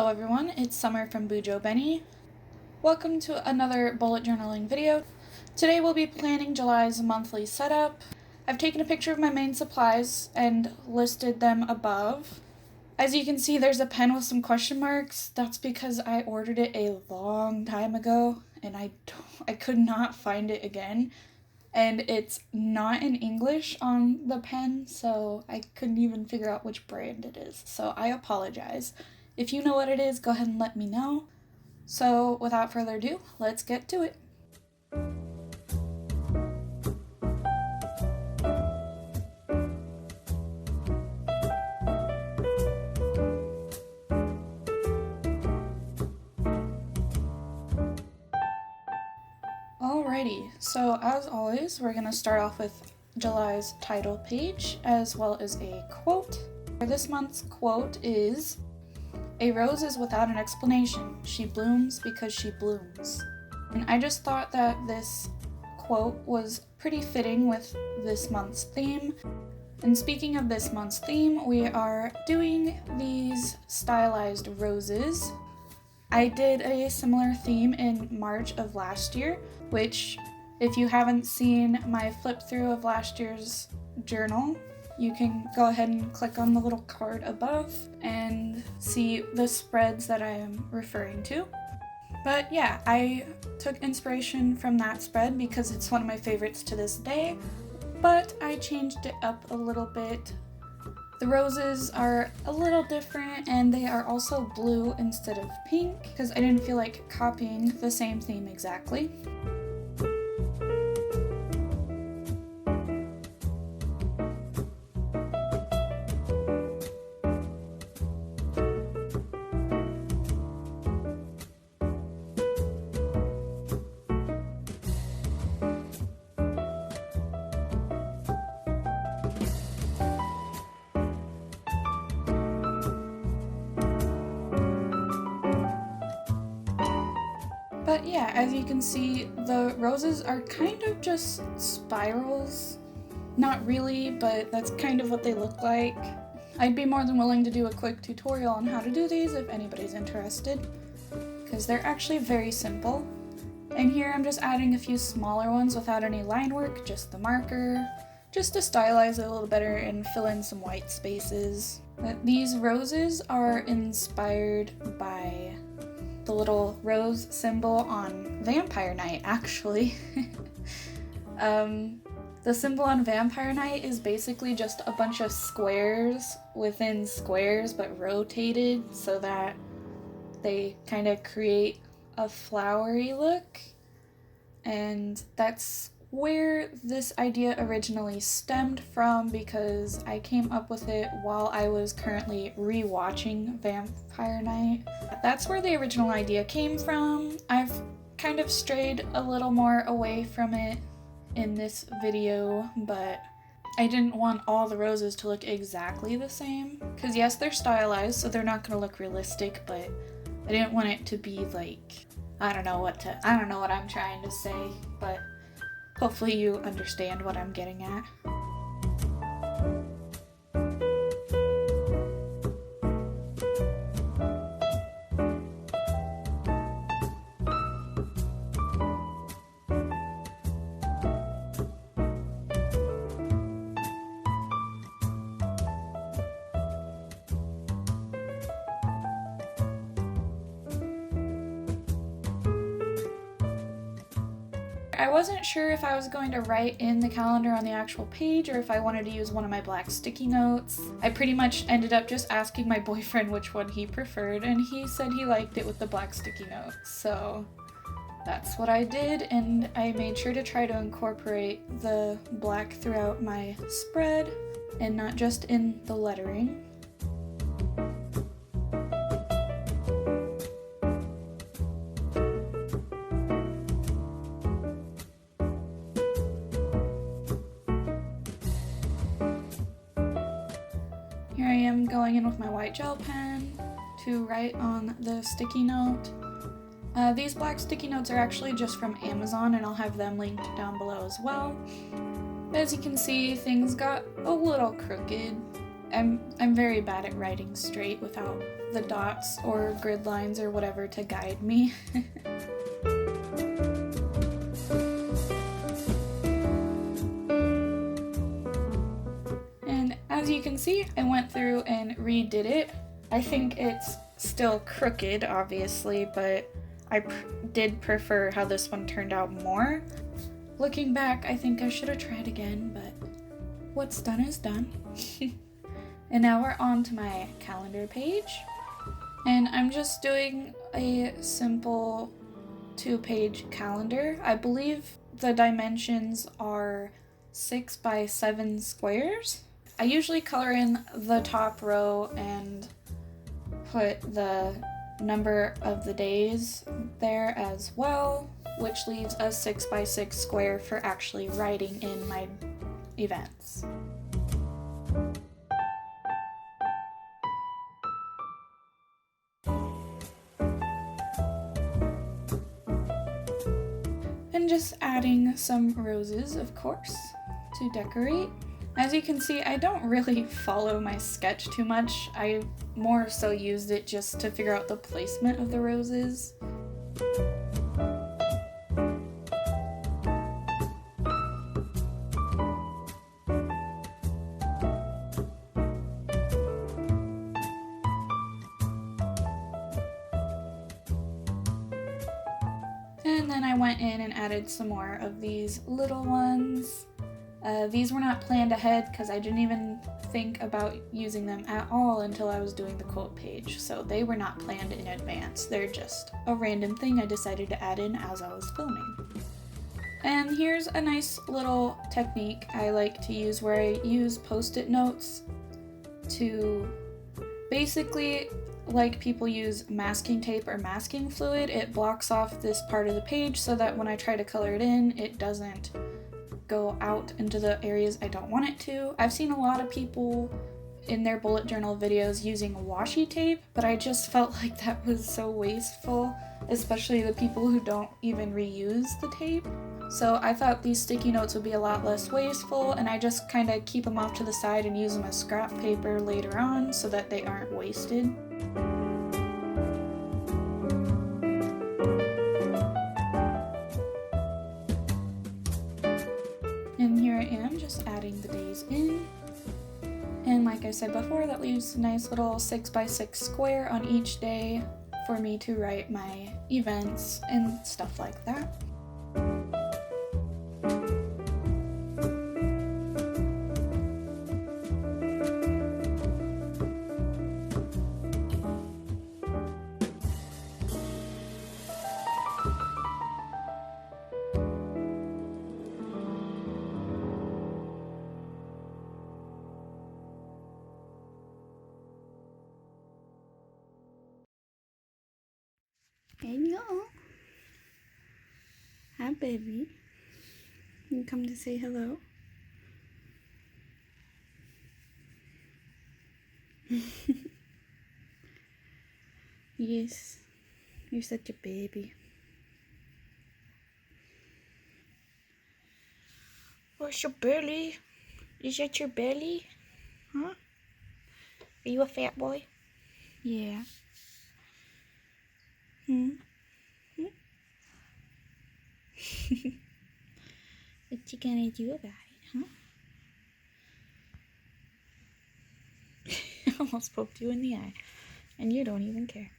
Hello everyone, it's Summer from Bujo, Beni. Welcome to another bullet journaling video. Today we'll be planning July's monthly setup. I've taken a picture of my main supplies and listed them above. As you can see, there's a pen with some question marks. That's because I ordered it a long time ago and I could not find it again. And it's not in English on the pen, so I couldn't even figure out which brand it is. So I apologize. If you know what it is, go ahead and let me know. So without further ado, let's get to it. Alrighty, so as always, we're going to start off with July's title page as well as a quote. This month's quote is, "A rose is without an explanation. She blooms because she blooms." And I just thought that this quote was pretty fitting with this month's theme. And speaking of this month's theme, we are doing these stylized roses. I did a similar theme in March of last year, which if you haven't seen my flip through of last year's journal, you can go ahead and click on the little card above and see the spreads that I am referring to. But yeah, I took inspiration from that spread because it's one of my favorites to this day, but I changed it up a little bit. The roses are a little different and they are also blue instead of pink because I didn't feel like copying the same theme exactly. But yeah, as you can see, the roses are kind of just spirals. Not really, but that's kind of what they look like. I'd be more than willing to do a quick tutorial on how to do these if anybody's interested, because they're actually very simple. And here I'm just adding a few smaller ones without any line work, just the marker, just to stylize it a little better and fill in some white spaces. But these roses are inspired by the little rose symbol on Vampire Night, actually. The symbol on Vampire Night is basically just a bunch of squares within squares but rotated so that they kind of create a flowery look. And that's where this idea originally stemmed from because I came up with it while I was currently rewatching Vampire Night. That's where the original idea came from. I've kind of strayed a little more away from it in this video, but I didn't want all the roses to look exactly the same. Because yes, they're stylized, so they're not going to look realistic, but I didn't want it to be like, I don't know what I'm trying to say, but hopefully you understand what I'm getting at. I wasn't sure if I was going to write in the calendar on the actual page or if I wanted to use one of my black sticky notes. I pretty much ended up just asking my boyfriend which one he preferred, and he said he liked it with the black sticky notes. So that's what I did, and I made sure to try to incorporate the black throughout my spread and not just in the lettering. Here I am going in with my white gel pen to write on the sticky note. These black sticky notes are actually just from Amazon, and I'll have them linked down below as well. As you can see, things got a little crooked. I'm very bad at writing straight without the dots or grid lines or whatever to guide me. And as you can see, I went through and redid it. I think it's still crooked, obviously, but I did prefer how this one turned out more. Looking back, I think I should have tried again, but what's done is done. And now we're on to my calendar page. And I'm just doing a simple 2-page calendar. I believe the dimensions are 6 by 7 squares. I usually color in the top row and put the number of the days there as well, which leaves a 6 by 6 square for actually writing in my events. And just adding some roses, of course, to decorate. As you can see, I don't really follow my sketch too much. I more so used it just to figure out the placement of the roses. And then I went in and added some more of these little ones. These were not planned ahead because I didn't even think about using them at all until I was doing the quote page. So they were not planned in advance. They're just a random thing I decided to add in as I was filming. And here's a nice little technique I like to use where I use post-it notes to basically, like people use masking tape or masking fluid, it blocks off this part of the page so that when I try to color it in, it doesn't go out into the areas I don't want it to. I've seen a lot of people in their bullet journal videos using washi tape, but I just felt like that was so wasteful, especially the people who don't even reuse the tape. So I thought these sticky notes would be a lot less wasteful, and I just kind of keep them off to the side and use them as scrap paper later on so that they aren't wasted. And here I am just adding the days in. And like I said before, that leaves a nice little 6 by 6 square on each day for me to write my events and stuff like that. Hello. Hi, baby. You come to say hello? Yes, you're such a baby. Where's your belly? Is that your belly? Huh? Are you a fat boy? Yeah. Hmm? What you gonna do about it, huh? I almost poked you in the eye, and you don't even care.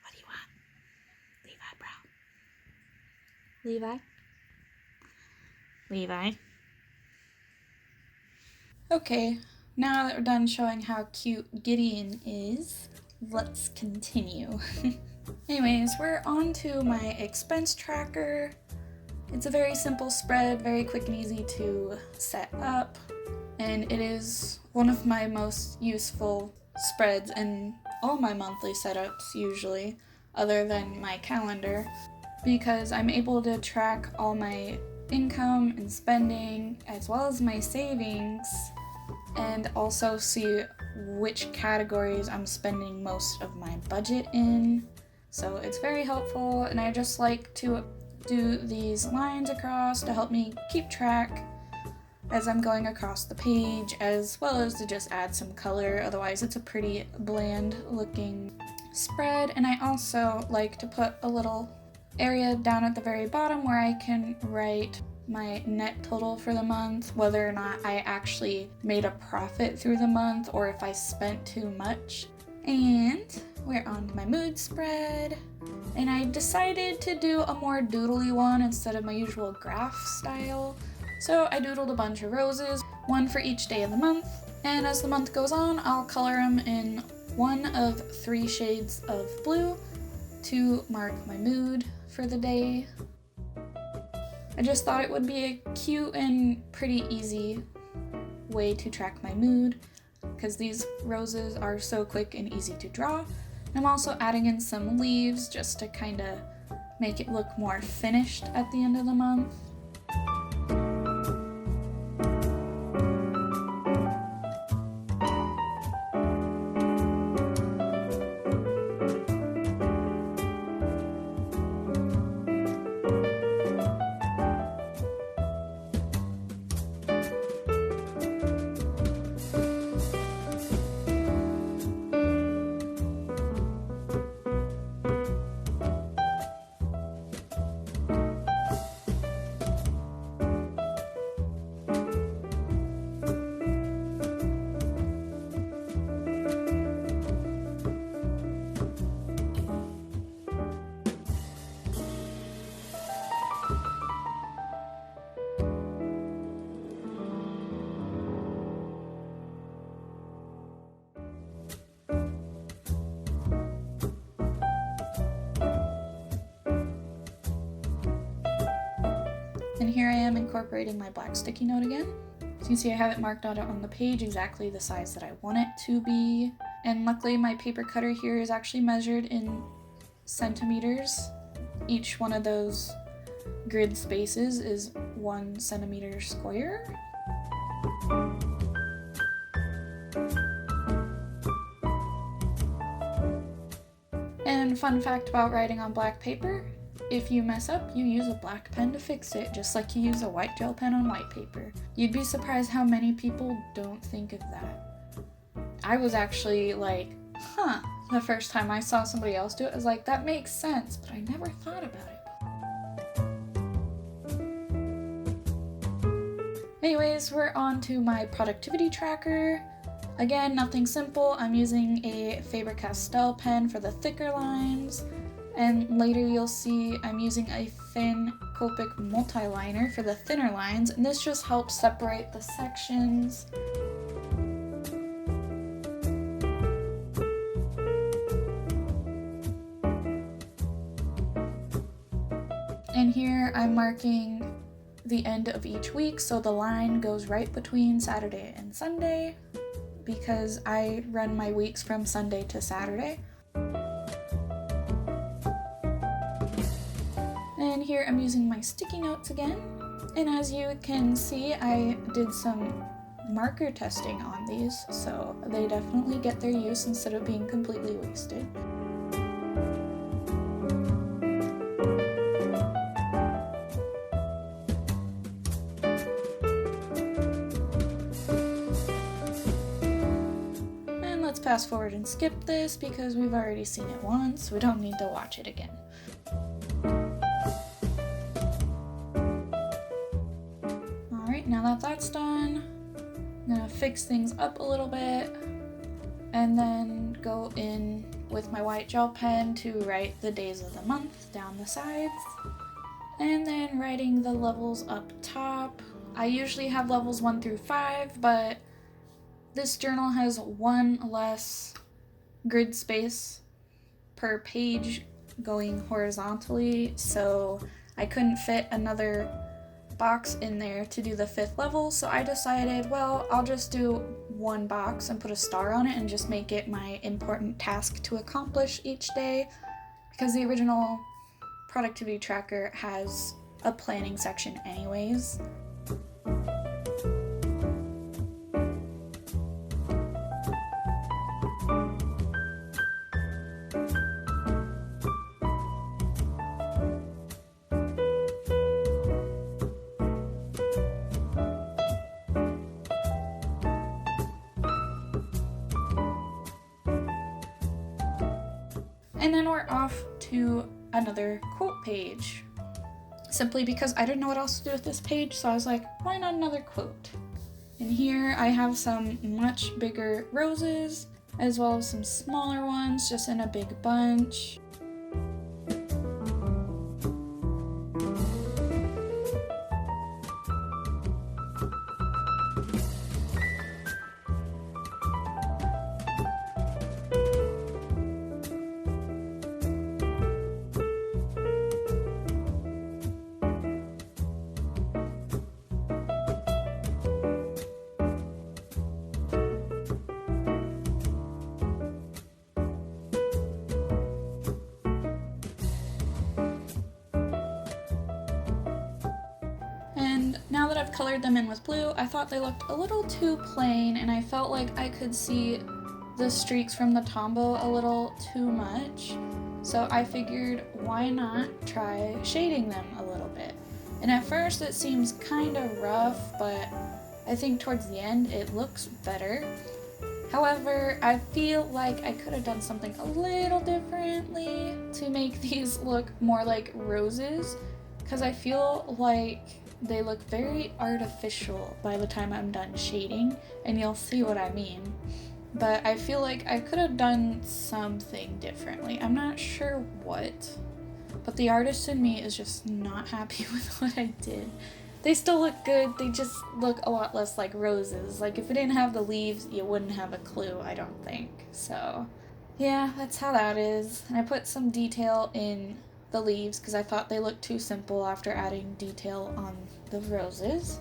What do you want? Levi Brown. Levi? Okay, now that we're done showing how cute Gideon is, let's continue. Anyways, we're on to my expense tracker. It's a very simple spread, very quick and easy to set up, and it is one of my most useful spreads in all my monthly setups usually, other than my calendar, because I'm able to track all my income and spending as well as my savings, and also see which categories I'm spending most of my budget in. So it's very helpful, and I just like to do these lines across to help me keep track. as I'm going across the page, as well as to just add some color. Otherwise it's a pretty bland looking spread. And I also like to put a little area down at the very bottom where I can write my net total for the month, whether or not I actually made a profit through the month or if I spent too much. And we're on to my mood spread, and I decided to do a more doodly one instead of my usual graph style. So I doodled a bunch of roses, one for each day of the month, and as the month goes on, I'll color them in one of 3 shades of blue to mark my mood for the day. I just thought it would be a cute and pretty easy way to track my mood, because these roses are so quick and easy to draw. I'm also adding in some leaves just to kind of make it look more finished at the end of the month. And here I am incorporating my black sticky note again. So you can see I have it marked out on the page exactly the size that I want it to be. And luckily my paper cutter here is actually measured in centimeters. Each one of those grid spaces is 1 centimeter square. And fun fact about writing on black paper, if you mess up, you use a black pen to fix it, just like you use a white gel pen on white paper. You'd be surprised how many people don't think of that. I was actually like, the first time I saw somebody else do it, I was like, that makes sense, but I never thought about it. Anyways, we're on to my productivity tracker. Again, nothing simple. I'm using a Faber-Castell pen for the thicker lines. And later you'll see I'm using a thin Copic multi-liner for the thinner lines, and this just helps separate the sections. And here I'm marking the end of each week, so the line goes right between Saturday and Sunday, because I run my weeks from Sunday to Saturday. And here I'm using my sticky notes again, and as you can see, I did some marker testing on these, so they definitely get their use instead of being completely wasted. And let's fast forward and skip this because we've already seen it once, we don't need to watch it again. Now that that's done, I'm gonna fix things up a little bit and then go in with my white gel pen to write the days of the month down the sides, and then writing the levels up top. I usually have levels 1 through 5, but this journal has 1 less grid space per page going horizontally, so I couldn't fit another box in there to do the 5th level, so I decided, well, I'll just do 1 box and put a star on it and just make it my important task to accomplish each day, because the original productivity tracker has a planning section anyways. And then we're off to another quote page. Simply because I didn't know what else to do with this page, so I was like, why not another quote? And here I have some much bigger roses, as well as some smaller ones, just in a big bunch. And now that I've colored them in with blue, I thought they looked a little too plain, and I felt like I could see the streaks from the Tombow a little too much. So I figured, why not try shading them a little bit? And at first it seems kind of rough, but I think towards the end it looks better. However, I feel like I could have done something a little differently to make these look more like roses, because I feel like they look very artificial by the time I'm done shading, and you'll see what I mean. But I feel like I could have done something differently. I'm not sure what, but the artist in me is just not happy with what I did. They still look good, they just look a lot less like roses. Like if it didn't have the leaves, you wouldn't have a clue, I don't think. So yeah, that's how that is. And I put some detail in the leaves because I thought they looked too simple after adding detail on the roses.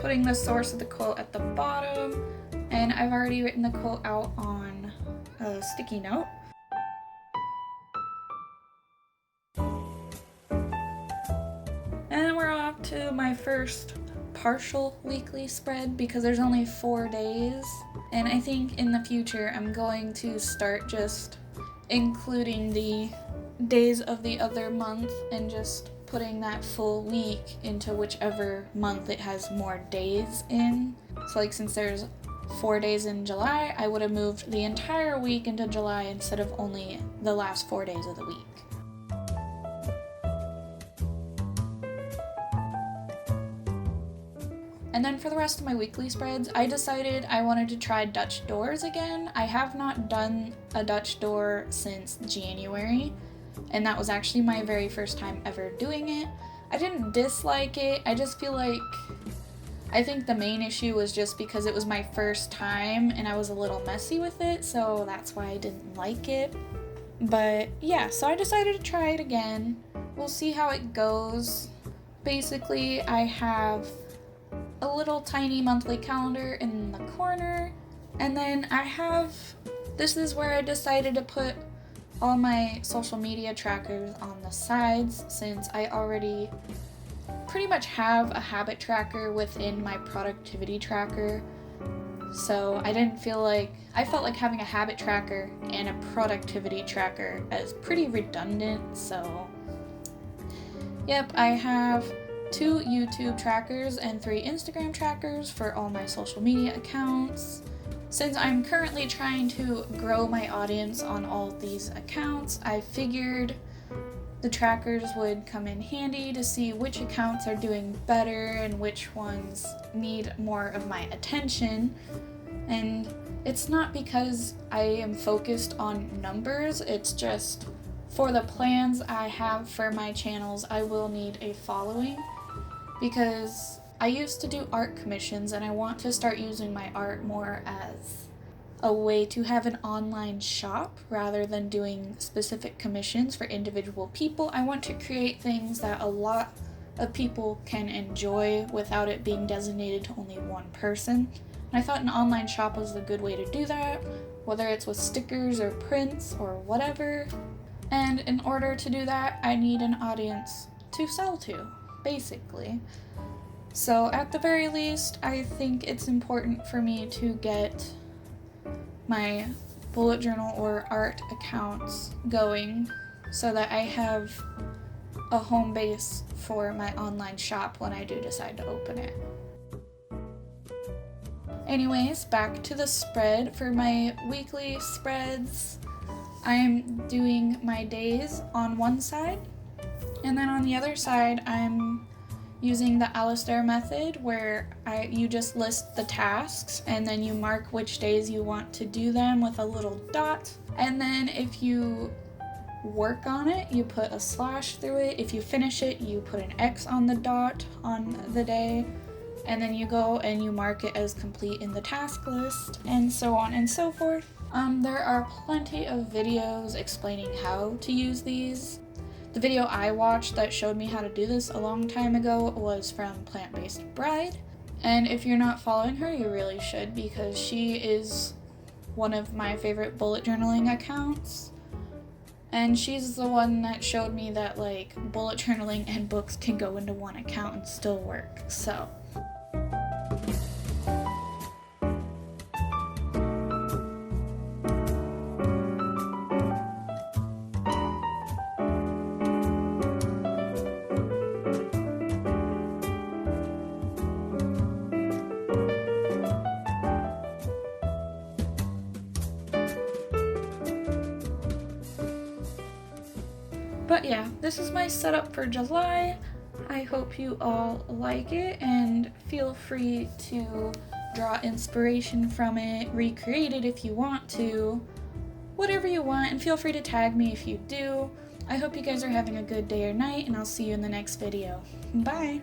Putting the source of the quote at the bottom, and I've already written the quote out on a sticky note. And we're off to my first partial weekly spread because there's only 4 days, and I think in the future I'm going to start just including the days of the other month and just putting that full week into whichever month it has more days in. So like since there's 4 days in July, I would have moved the entire week into July instead of only the last 4 days of the week. And then for the rest of my weekly spreads, I decided I wanted to try Dutch doors again. I have not done a Dutch door since January, and that was actually my very first time ever doing it. I didn't dislike it, I just feel like, I think the main issue was just because it was my first time and I was a little messy with it, so that's why I didn't like it. But yeah, so I decided to try it again. We'll see how it goes. Basically, I have a little tiny monthly calendar in the corner, and then I have, this is where I decided to put all my social media trackers on the sides, since I already pretty much have a habit tracker within my productivity tracker. So I felt like having a habit tracker and a productivity tracker as pretty redundant. So yep, I have 2 YouTube trackers and 3 Instagram trackers for all my social media accounts. Since I'm currently trying to grow my audience on all these accounts, I figured the trackers would come in handy to see which accounts are doing better and which ones need more of my attention. And it's not because I am focused on numbers, it's just for the plans I have for my channels, I will need a following, because I used to do art commissions and I want to start using my art more as a way to have an online shop rather than doing specific commissions for individual people. I want to create things that a lot of people can enjoy without it being designated to only one person. And I thought an online shop was a good way to do that, whether it's with stickers or prints or whatever. And in order to do that, I need an audience to sell to, basically. So at the very least, I think it's important for me to get my bullet journal or art accounts going so that I have a home base for my online shop when I do decide to open it. Anyways, back to the spread. For my weekly spreads, I'm doing my days on one side, and then on the other side, I'm using the Alistair method where you just list the tasks and then you mark which days you want to do them with a little dot. And then if you work on it, you put a slash through it. If you finish it, you put an X on the dot on the day. And then you go and you mark it as complete in the task list, and so on and so forth. There are plenty of videos explaining how to use these. The video I watched that showed me how to do this a long time ago was from Plant-Based Bride. And if you're not following her, you really should, because she is one of my favorite bullet journaling accounts. And she's the one that showed me that like bullet journaling and books can go into one account and still work. So but yeah, this is my setup for July. I hope you all like it and feel free to draw inspiration from it, recreate it if you want to, whatever you want, and feel free to tag me if you do. I hope you guys are having a good day or night, and I'll see you in the next video. Bye!